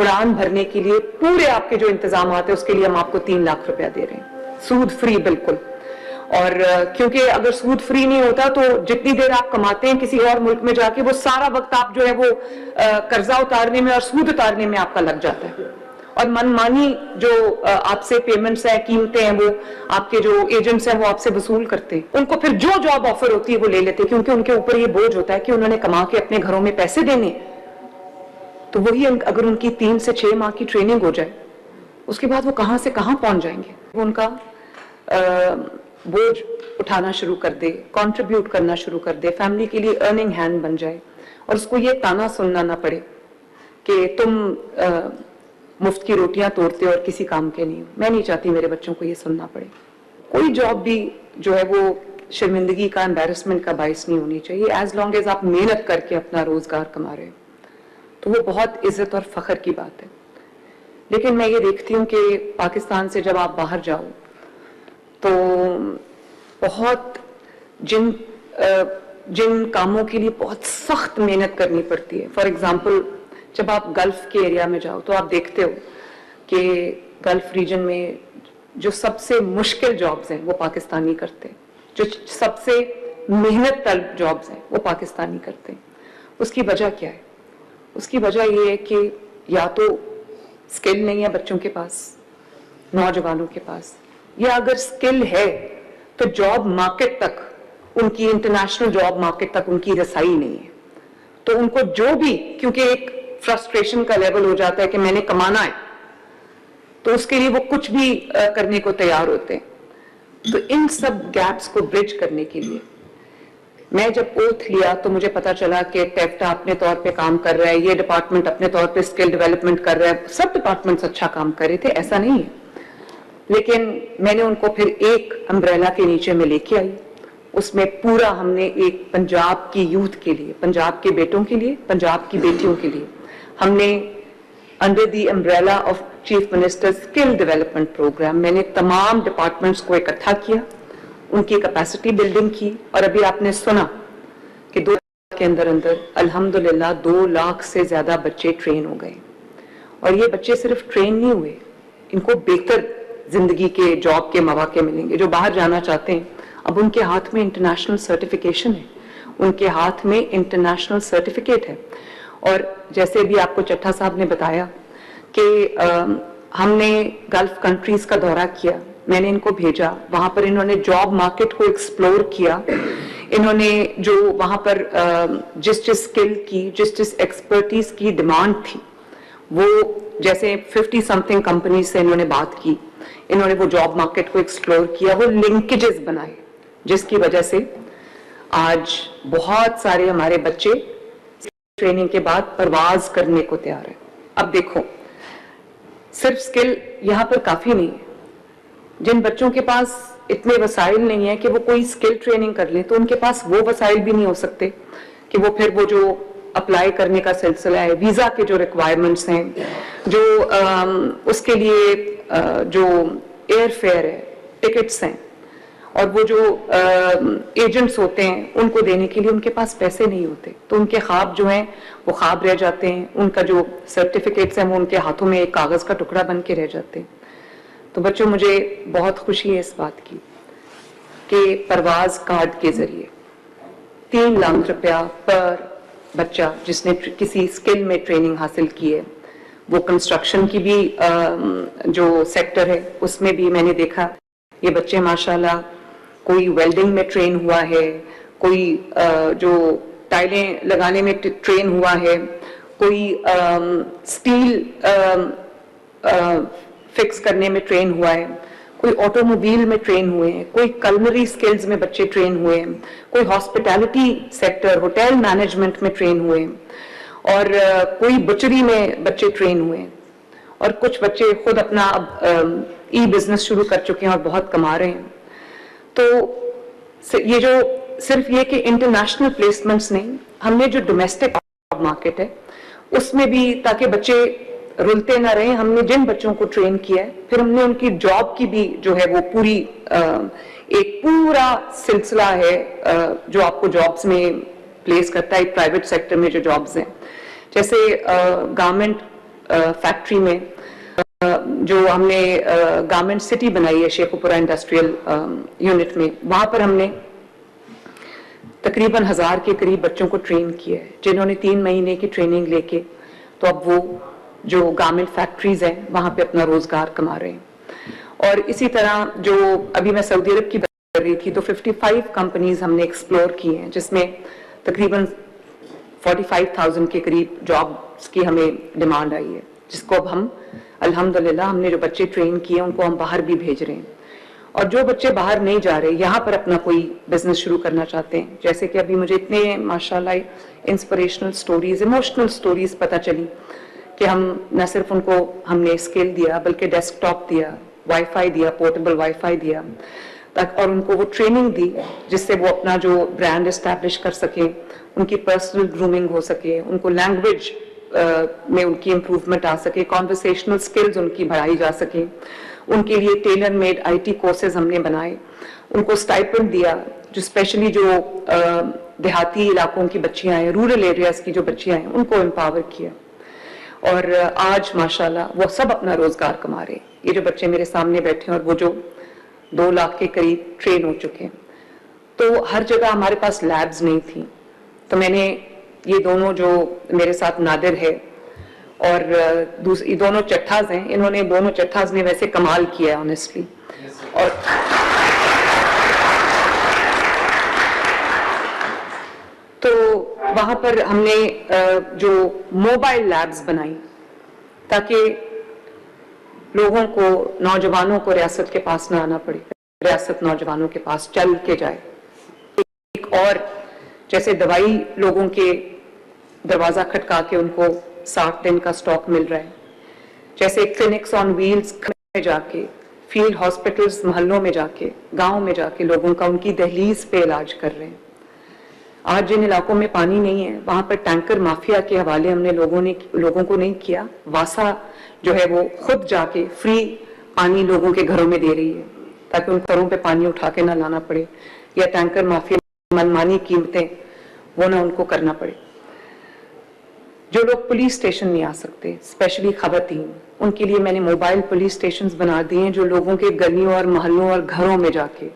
उड़ान भरने के लिए पूरे आपके जो इंतजाम आते हैं उसके लिए हम आपको 3 लाख रुपया दे रहे हैं, सूद फ्री बिल्कुल। और क्योंकि अगर सूद फ्री नहीं होता तो जितनी देर आप कमाते हैं किसी और मुल्क में जाके, वो सारा वक्त आप जो है वो कर्जा उतारने में और सूद उतारने में आपका लग जाता है। और मनमानी जो आपसे पेमेंट्स है, कीमतें हैं, वो आपके जो एजेंट्स हैं वो आपसे वसूल करते हैं। उनको फिर जो जॉब ऑफर होती है वो ले लेते हैं, क्योंकि उनके ऊपर ये बोझ होता है कि उन्होंने कमा के अपने घरों में पैसे देने। तो वही अगर उनकी 3 से 6 माह की ट्रेनिंग हो जाए, उसके बाद वो कहां से कहां पहुंच जाएंगे। वो उनका बोझ उठाना शुरू कर दे, कंट्रीब्यूट करना शुरू कर दे, फैमिली के लिए अर्निंग हैंड बन जाए, और उसको ये ताना सुनना ना पड़े कि तुम मुफ्त की रोटियां तोड़ते हो और किसी काम के नहीं हो। मैं नहीं चाहती मेरे बच्चों को ये सुनना पड़े। कोई जॉब भी जो है वो शर्मिंदगी का, एम्बैरेसमेंट का बायस नहीं होनी चाहिए। एज लॉन्ग एज आप मेहनत करके अपना रोजगार कमा रहे हो तो वो बहुत इज्जत और फख्र की बात है। लेकिन मैं ये देखती हूँ कि पाकिस्तान से जब आप बाहर जाओ तो बहुत जिन कामों के लिए बहुत सख्त मेहनत करनी पड़ती है, फॉर एग्जाम्पल जब आप गल्फ के एरिया में जाओ तो आप देखते हो कि गल्फ रीजन में जो सबसे मुश्किल जॉब्स हैं वो पाकिस्तानी करते हैं, जो सबसे मेहनत तलब जॉब्स हैं वो पाकिस्तानी करते हैं। उसकी वजह क्या है? उसकी वजह ये है कि या तो स्किल नहीं है बच्चों के पास, नौजवानों के पास, या अगर स्किल है तो जॉब मार्केट तक उनकी, इंटरनेशनल जॉब मार्केट तक उनकी रसाई नहीं है। तो उनको जो भी, क्योंकि एक फ्रस्ट्रेशन का लेवल हो जाता है कि मैंने कमाना है, तो उसके लिए वो कुछ भी करने को तैयार होते हैं। तो इन सब गैप्स को ब्रिज करने के लिए मैं जब ओथ लिया तो मुझे पता चला कि टेफ्टा अपने तौर पे काम कर रहा है, ये डिपार्टमेंट अपने तौर पे स्किल डेवलपमेंट कर रहा है, सब डिपार्टमेंट्स अच्छा काम कर रहे थे, ऐसा नहीं है। लेकिन मैंने उनको फिर एक अम्ब्रेला के नीचे में लेके आई। उसमें पूरा हमने एक पंजाब की यूथ के लिए, पंजाब के बेटों के लिए, पंजाब की बेटियों के लिए हमने under the umbrella of chief minister skill development program, मैंने तमाम डिपार्टमेंट्स को इकट्ठा किया, उनकी कैपेसिटी बिल्डिंग की। और अभी आपने सुना कि 2 साल के अंदर अंदर अल्हम्दुलिल्लाह 2 लाख से ज्यादा बच्चे ट्रेन हो गए। और ये बच्चे सिर्फ ट्रेन नहीं हुए, इनको बेहतर जिंदगी के, जॉब के मौके मिलेंगे। जो बाहर जाना चाहते हैं अब उनके हाथ में इंटरनेशनल सर्टिफिकेशन है, उनके हाथ में इंटरनेशनल सर्टिफिकेट है। और जैसे भी आपको चट्टा साहब ने बताया कि हमने गल्फ कंट्रीज का दौरा किया, मैंने इनको भेजा, वहां पर इन्होंने जॉब मार्केट को एक्सप्लोर किया। इन्होंने जो वहां पर जिस स्किल की, जिस एक्सपर्टीज की डिमांड थी, वो जैसे 50 समथिंग कंपनीज से इन्होंने बात की, इन्होंने वो जॉब मार्केट को एक्सप्लोर किया, वो लिंकेजेस बनाए, जिसकी वजह से आज बहुत सारे हमारे बच्चे ट्रेनिंग के बाद परवाज करने को तैयार है। अब देखो, सिर्फ स्किल यहाँ पर काफी नहीं है। जिन बच्चों के पास इतने वसाइल नहीं है कि वो कोई स्किल ट्रेनिंग कर ले, तो उनके पास वो वसाइल भी नहीं हो सकते कि वो फिर वो जो अप्लाई करने का सिलसिला है, वीजा के जो रिक्वायरमेंट्स हैं, जो उसके लिए जो एयर फेयर है, टिकट्स हैं, और वो जो एजेंट्स होते हैं उनको देने के लिए उनके पास पैसे नहीं होते। तो उनके ख्वाब जो हैं वो ख्वाब रह जाते हैं, उनका जो सर्टिफिकेट्स हैं वो उनके हाथों में एक कागज का टुकड़ा बन के रह जाते हैं। तो बच्चों, मुझे बहुत खुशी है इस बात की कि परवाज कार्ड के जरिए 3 लाख रुपया पर बच्चा जिसने किसी स्किल में ट्रेनिंग हासिल की है, वो कंस्ट्रक्शन की भी जो सेक्टर है उसमें भी मैंने देखा ये बच्चे माशाल्लाह, कोई वेल्डिंग में ट्रेन हुआ है, कोई जो टाइलें लगाने में ट्रेन हुआ है, कोई स्टील फिक्स करने में ट्रेन हुआ है, कोई ऑटोमोबाइल में ट्रेन हुए हैं, कोई कलनरी स्किल्स में बच्चे ट्रेन हुए हैं, कोई हॉस्पिटैलिटी सेक्टर, होटल मैनेजमेंट में ट्रेन हुए हैं, और कोई बुचरी में बच्चे ट्रेन हुए हैं, और कुछ बच्चे खुद अपना ई बिजनेस शुरू कर चुके हैं और बहुत कमा रहे हैं। तो ये जो सिर्फ ये कि इंटरनेशनल प्लेसमेंट्स नहीं, हमने जो डोमेस्टिक मार्केट है उसमें भी, ताकि बच्चे रुलते ना रहे, हमने जिन बच्चों को ट्रेन किया है फिर हमने उनकी जॉब की भी जो है वो पूरी एक पूरा सिलसिला है जो आपको जॉब्स में प्लेस करता है। प्राइवेट सेक्टर में जो जॉब्स हैं, जैसे गारमेंट फैक्ट्री में जो हमने गारमेंट सिटी बनाई है शेखुपुरा इंडस्ट्रियल यूनिट में, वहां पर हमने तकरीबन 1000 के करीब बच्चों को ट्रेन किया है, जिन्होंने 3 महीने की ट्रेनिंग लेके तो अब वो जो गारमेंट फैक्ट्रीज हैं वहां पे अपना रोजगार कमा रहे हैं। और इसी तरह जो अभी मैं सऊदी अरब की बात कर रही थी, तो 55 कंपनीज हमने एक्सप्लोर की हैं, जिसमें तकरीबन 45,000 के करीब जॉब्स की हमें डिमांड आई है, जिसको अब हम अल्हम्दुलिल्लाह हमने जो बच्चे ट्रेन किए उनको हम बाहर भी भेज रहे हैं। और जो बच्चे बाहर नहीं जा रहे, यहाँ पर अपना कोई बिजनेस शुरू करना चाहते हैं, जैसे कि अभी मुझे इतने माशाल्लाह इंस्पिरेशनल स्टोरीज, इमोशनल स्टोरीज पता चली कि हम न सिर्फ उनको हमने स्किल दिया बल्कि डेस्कटॉप दिया, वाईफाई दिया, पोर्टेबल वाईफाई दिया, और उनको वो ट्रेनिंग दी जिससे वो अपना जो ब्रांड एस्टैब्लिश कर सके, उनकी पर्सनल ग्रूमिंग हो सके, उनको लैंग्वेज में उनकी इम्प्रूवमेंट आ सके, कॉन्वर्सेशनल स्किल्स उनकी बढ़ाई जा सके। उनके लिए टेलर मेड IT कोर्सेज हमने बनाए, उनको स्टाइपेंड दिया, जो स्पेशली जो देहाती इलाकों की बच्चियां हैं, रूरल एरियाज की जो बच्चियां हैं, उनको एम्पावर किया। और आज माशाल्लाह वो सब अपना रोजगार कमा रहे हैं। ये जो बच्चे मेरे सामने बैठे हैं और वो जो 2 लाख के करीब ट्रेन हो चुके हैं। तो हर जगह हमारे पास लैब्स नहीं थी, तो मैंने ये दोनों जो मेरे साथ नादिर है और दूसरी दोनों चट्ठाज हैं, इन्होंने दोनों चट्ठाज ने वैसे कमाल किया ऑनेस्टली। और तो वहां पर हमने जो मोबाइल लैब्स बनाई ताकि लोगों को, नौजवानों को रियासत के पास ना आना पड़े, रियासत नौजवानों के पास चल के जाए। एक और जैसे दवाई लोगों के दरवाजा खटका के उनको 60 दिन का स्टॉक मिल रहा है, जैसे क्लिनिक्स ऑन व्हील्स में जाके, फील्ड हॉस्पिटल्स मोहल्लों में जाके, गांव में जाके लोगों का उनकी दहलीज पे इलाज कर रहे हैं। आज जिन इलाकों में पानी नहीं है वहां पर टैंकर माफिया के हवाले हमने लोगों को नहीं किया, वासा जो है वो खुद जाके फ्री पानी लोगों के घरों में दे रही है ताकि उन घरों पे पानी उठा के ना लाना पड़े, या टैंकर माफिया मनमानी कीमतें वो ना उनको करना पड़े। जो लोग पुलिस स्टेशन नहीं आ सकते, स्पेशली खवातीन, उनके लिए मैंने मोबाइल पुलिस स्टेशन बना दिए हैं, जो लोगों के गलियों और मोहल्लों और घरों में जाके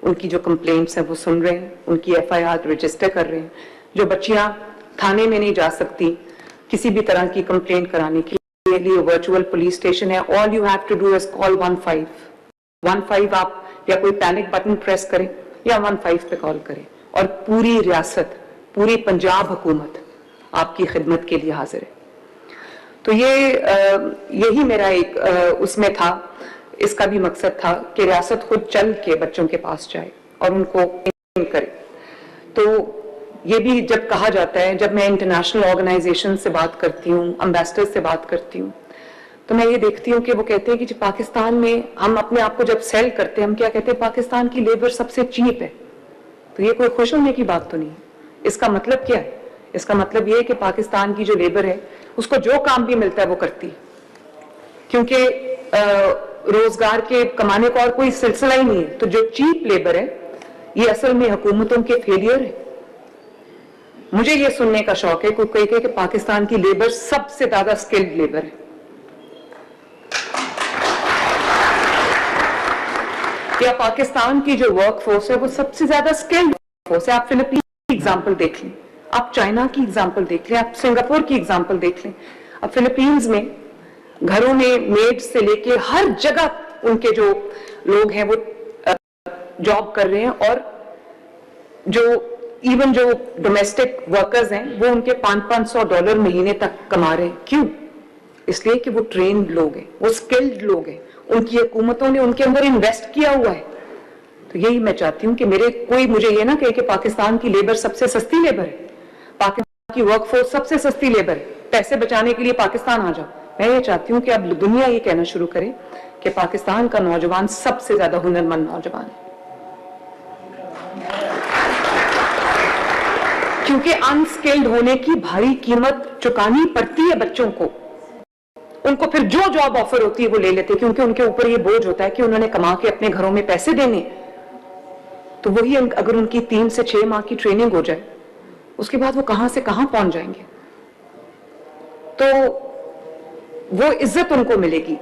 उनकी जो कंप्लेंट्स हैं वो सुन रहे हैं, उनकी FIR रजिस्टर कर रहे हैं। जो बच्चियां थाने में नहीं जा सकती किसी भी तरह की कंप्लेंट कराने के लिए वर्चुअल पुलिस स्टेशन है। All you have to do is call 15 आप या कोई पैनिक बटन प्रेस करें या 15 पे कॉल करें, और पूरी रियासत, पूरी पंजाब हुकूमत आपकी खिदमत के लिए हाजिर है। तो यही मेरा एक उसमें था, इसका भी मकसद था कि रियासत खुद चल के बच्चों के पास जाए और उनको करे। तो ये भी जब कहा जाता है, जब मैं इंटरनेशनल ऑर्गेनाइजेशन से बात करती हूँ, एम्बेसडर से बात करती हूँ, तो मैं ये देखती हूँ कि वो कहते हैं कि पाकिस्तान में हम अपने आप को जब सेल करते हैं, हम क्या कहते हैं, पाकिस्तान की लेबर सबसे चीप है। तो ये कोई खुश होने की बात तो नहीं है। इसका मतलब क्या है? इसका मतलब ये है कि पाकिस्तान की जो लेबर है उसको जो काम भी मिलता है वो करती है, क्योंकि रोजगार के कमाने का और कोई सिलसिला ही नहीं है। तो जो चीप लेबर है ये असल में हुकूमतों के फेलियर है। मुझे ये सुनने का शौक है कोई कहे कि पाकिस्तान की लेबर सबसे ज्यादा स्किल्ड लेबर है, या पाकिस्तान की जो वर्क फोर्स है वो सबसे ज्यादा स्किल्ड फोर्स है। आप फिलीपींस की एग्जांपल देख लें, आप चाइना की एग्जांपल देख लें, आप सिंगापुर की एग्जांपल देख लें। अब फिलीपींस में घरों में मेड से लेके हर जगह उनके जो लोग हैं वो जॉब कर रहे हैं, और जो इवन जो डोमेस्टिक वर्कर्स हैं वो उनके $500 महीने तक कमा रहे हैं। क्यों? इसलिए कि वो ट्रेन्ड लोग हैं, वो स्किल्ड लोग हैं, उनकी हुकूमतों ने उनके अंदर इन्वेस्ट किया हुआ है। तो यही मैं चाहती हूँ कि कोई मुझे ये ना कहे कि पाकिस्तान की लेबर सबसे सस्ती लेबर है, पाकिस्तान की वर्कफोर्स सबसे सस्ती लेबर है, पैसे बचाने के लिए पाकिस्तान आ जाओ। मैं ये चाहती हूँ कि अब दुनिया ये कहना शुरू करे कि पाकिस्तान का नौजवान सबसे ज्यादा हुनरमंद नौजवान है, क्योंकि अनस्किल्ड होने की भारी कीमत चुकानी पड़ती है बच्चों को। उनको फिर जो जॉब ऑफर होती है वो ले लेते हैं, क्योंकि उनके ऊपर ये बोझ होता है कि उन्होंने कमा के अपने घरों में पैसे देने। तो वही अगर उनकी 3 से 6 माह की ट्रेनिंग हो जाए, उसके बाद वो कहां से कहां पहुंच जाएंगे। तो वो इज्जत उनको मिलेगी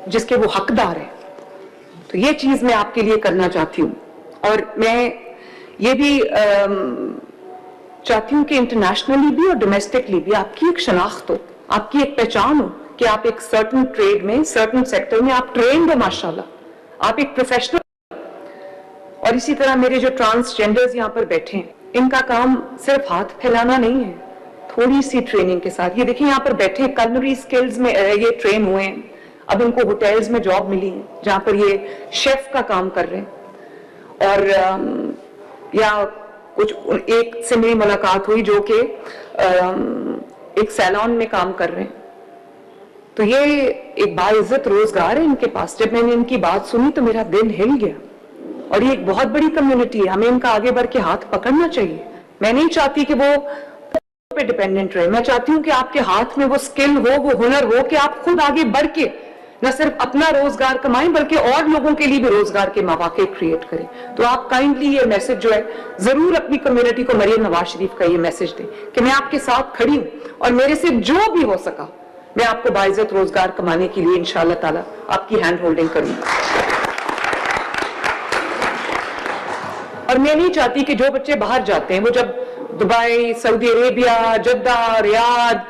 जिसके वो हकदार है। तो ये चीज मैं आपके लिए करना चाहती हूँ। और मैं ये भी चाहती हूँ कि इंटरनेशनली भी और डोमेस्टिकली भी आपकी एक शनाख्त हो, आपकी एक पहचान हो कि आप एक सर्टन ट्रेड में, सर्टन सेक्टर में आप ट्रेंड हो, माशाल्लाह, आप एक प्रोफेशनल। और इसी तरह मेरे जो ट्रांसजेंडर्स यहाँ पर बैठे हैं, इनका काम सिर्फ हाथ फैलाना नहीं है, थोड़ी सी ट्रेनिंग के साथ। ये देखिए यहाँ पर बैठे कलनरी स्किल्स में ये ट्रेन हुए हैं, अब इनको होटल्स में जॉब मिली है जहाँ पर ये शेफ का काम कर रहे हैं। और या कुछ एक से मेरी मुलाकात हुई जो कि एक सैलून में काम कर रहे हैं, तो ये एक बाइज्जत रोजगार है इनके पास। जब मैंने इनकी बात सुनी तो मेरा दिल हिल गया। और ये एक बहुत बड़ी कम्युनिटी है, हमें इनका आगे बढ़ के हाथ पकड़ना चाहिए। मैं नहीं चाहती कि वो पे डिपेंडेंट रहे, मैं चाहती हूँ कि आपके हाथ में वो स्किल हो, वो हुनर हो कि आप खुद आगे बढ़ के न सिर्फ अपना रोजगार कमाएं बल्कि और लोगों के लिए भी रोजगार के मौके क्रिएट करें। तो आप काइंडली ये मैसेज जो है जरूर अपनी कम्युनिटी को, मरियम नवाज शरीफ का ये मैसेज दें कि मैं आपके साथ खड़ी हूं और मेरे से जो भी हो सका मैं आपको बाइज्जत रोजगार कमाने के लिए इंशाअल्लाह ताला आपकी हैंड होल्डिंग करूंगी। और मैं नहीं चाहती कि जो बच्चे बाहर जाते हैं वो जब Dubai, Saudi Arabia, Jeddah, Riyadh,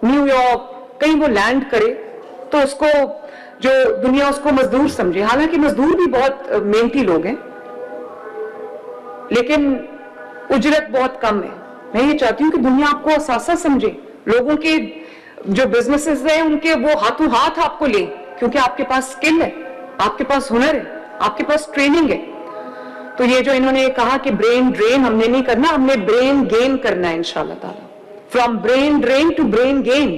New York कहीं वो लैंड करे तो उसको जो दुनिया उसको मजदूर समझे। हालांकि मजदूर भी बहुत मेहनती लोग हैं लेकिन उजरत बहुत कम है। मैं ये चाहती हूँ कि दुनिया आपको असासा समझे, लोगों के जो बिजनेसेस हैं उनके वो हाथों हाथ आपको ले, क्योंकि आपके पास स्किल है, आपके पास हुनर है, आपके पास ट्रेनिंग है। तो ये जो इन्होंने कहा कि ब्रेन ड्रेन हमने नहीं करना, हमने ब्रेन गेन करना है इंशाल्लाह ताला। From brain drain to brain gain,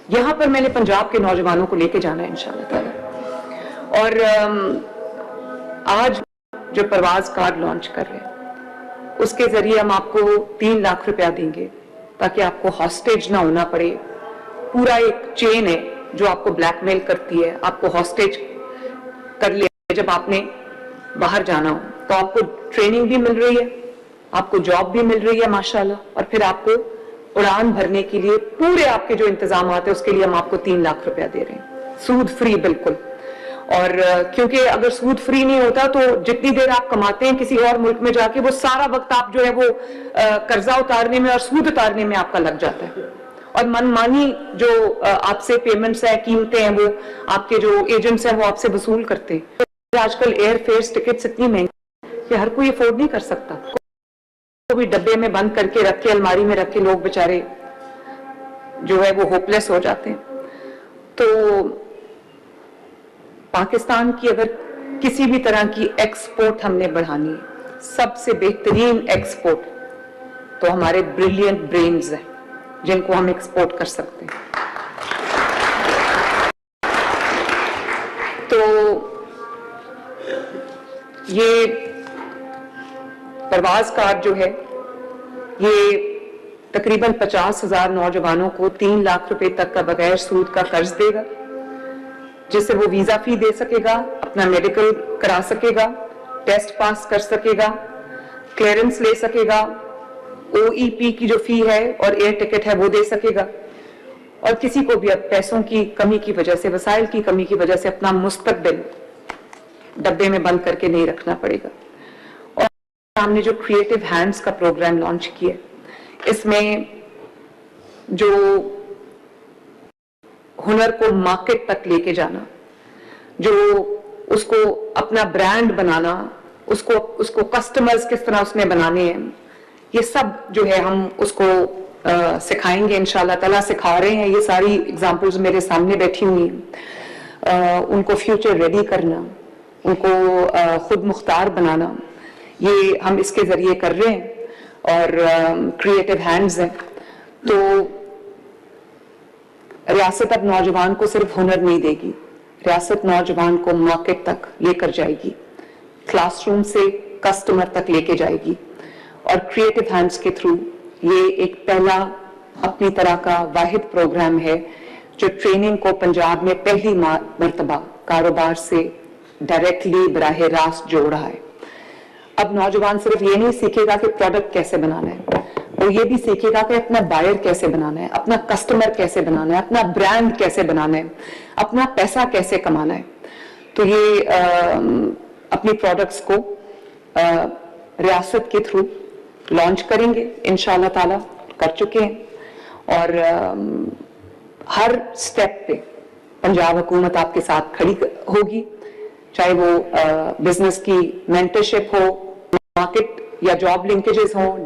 यहां पर मैंने पंजाब के नौजवानों को लेके जाना है इंशाल्लाह ताला। और आज जो परवाज कार्ड लॉन्च कर रहे हैं उसके जरिए हम आपको 3 लाख रुपया देंगे ताकि आपको हॉस्टेज ना होना पड़े। पूरा एक चेन है जो आपको ब्लैकमेल करती है, आपको हॉस्टेज कर ले जब आपने बाहर जाना हो। तो आपको ट्रेनिंग भी मिल रही है, आपको जॉब भी मिल रही है माशाल्लाह, और फिर आपको उड़ान भरने के लिए पूरे आपके जो इंतजाम है उसके लिए हम आपको 3 लाख रुपया दे रहे हैं, सूद फ्री बिल्कुल। और क्योंकि अगर सूद फ्री नहीं होता तो जितनी देर आप कमाते हैं किसी और मुल्क में जाके वो सारा वक्त आप जो है वो कर्जा उतारने में और सूद उतारने में आपका लग जाता है। और मनमानी जो आपसे पेमेंट्स है, कीमतें हैं, वो आपके जो एजेंट्स हैं वो आपसे वसूल करते हैं। आजकल एयर फेयर्स टिकट्स इतनी महंगी कि हर कोई अफोर्ड नहीं कर सकता। को भी डब्बे में बंद करके रख के, अलमारी में रख के लोग बेचारे जो है वो होपलेस हो जाते हैं। तो पाकिस्तान की अगर किसी भी तरह की एक्सपोर्ट हमने बढ़ानी है, सबसे बेहतरीन एक्सपोर्ट तो हमारे ब्रिलियंट ब्रेन्स हैं जिनको हम एक्सपोर्ट कर सकते हैं। तो ये परवाज कार्ड जो है ये तकरीबन 50,000 नौजवानों को 3 लाख रुपए तक का बगैर सूद का कर्ज देगा, जिससे वो वीजा फी दे सकेगा, अपना मेडिकल करा सकेगा, टेस्ट पास कर सकेगा, क्लियरेंस ले सकेगा, OEP की जो फी है और एयर टिकट है वो दे सकेगा। और किसी को भी अब पैसों की कमी की वजह से, वसाइल की कमी की वजह से अपना मुस्तकबिल डब्बे में बंद करके नहीं रखना पड़ेगा। और हमने जो क्रिएटिव हैंड्स का प्रोग्राम लॉन्च किया, इसमें जो हुनर को मार्केट तक लेके जाना, जो उसको अपना ब्रांड बनाना, उसको कस्टमर्स किस तरह उसमें बनाने हैं, ये सब जो है हम उसको सिखाएंगे इंशाल्लाह ताला। सिखा रहे हैं, ये सारी एग्जांपल्स मेरे सामने बैठी हुई हैं। उनको फ्यूचर रेडी करना, उनको खुद मुख्तार बनाना, ये हम इसके जरिए कर रहे हैं। और क्रिएटिव हैंड्स हैं तो रियासत अब नौजवान को सिर्फ हुनर नहीं देगी, रियासत नौजवान को मार्केट तक लेकर जाएगी, क्लासरूम से कस्टमर तक लेके जाएगी। और क्रिएटिव हैंड्स के थ्रू ये एक पहला अपनी तरह का वाहिद प्रोग्राम है जो ट्रेनिंग को पंजाब में पहली मर्तबा कारोबार से डायरेक्टली बराह रास्त जोड़ रहा है। अब नौजवान सिर्फ ये नहीं सीखेगा कि प्रोडक्ट कैसे बनाना है, वो ये भी सीखेगा कि अपना बायर कैसे बनाना है, अपना कस्टमर कैसे बनाना है, अपना ब्रांड कैसे बनाना है, अपना पैसा कैसे कमाना है। तो ये अपनी प्रोडक्ट्स को रियासत के थ्रू लॉन्च करेंगे इंशाल्लाह ताला, कर चुके हैं। और हर स्टेप पे पंजाब हुकूमत आपके साथ खड़ी होगी, चाहे वो बिजनेस की मेंटरशिप हो, मार्केट या जॉब लिंकेजेस हो,